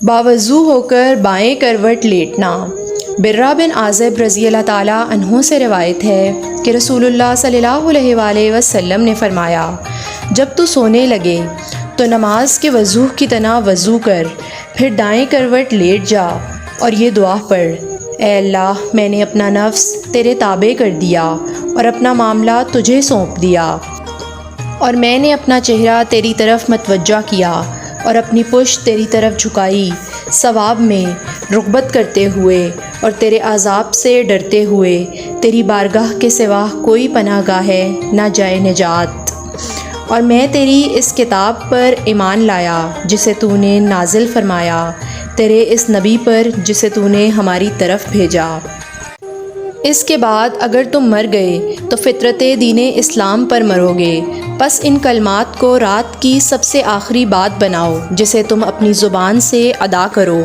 باوضو ہو کر بائیں کروٹ لیٹنا۔ برہ بن عازب رضی اللہ تعالیٰ عنہ سے روایت ہے کہ رسول اللہ صلی اللہ علیہ وآلہ وسلم نے فرمایا، جب تو سونے لگے تو نماز کے وضو کی طرح وضو کر، پھر دائیں کروٹ لیٹ جا اور یہ دعا پڑھ: اے اللہ، میں نے اپنا نفس تیرے تابع کر دیا اور اپنا معاملہ تجھے سونپ دیا، اور میں نے اپنا چہرہ تیری طرف متوجہ کیا اور اپنی پشت تیری طرف جھکائی، ثواب میں رغبت کرتے ہوئے اور تیرے عذاب سے ڈرتے ہوئے۔ تیری بارگاہ کے سوا کوئی پناہ گاہ ہے نہ جائے نجات، اور میں تیری اس کتاب پر ایمان لایا جسے تو نے نازل فرمایا، تیرے اس نبی پر جسے تو نے ہماری طرف بھیجا۔ اس کے بعد اگر تم مر گئے تو فطرت دین اسلام پر مرو گے، پس ان کلمات کو رات کی سب سے آخری بات بناؤ جسے تم اپنی زبان سے ادا کرو۔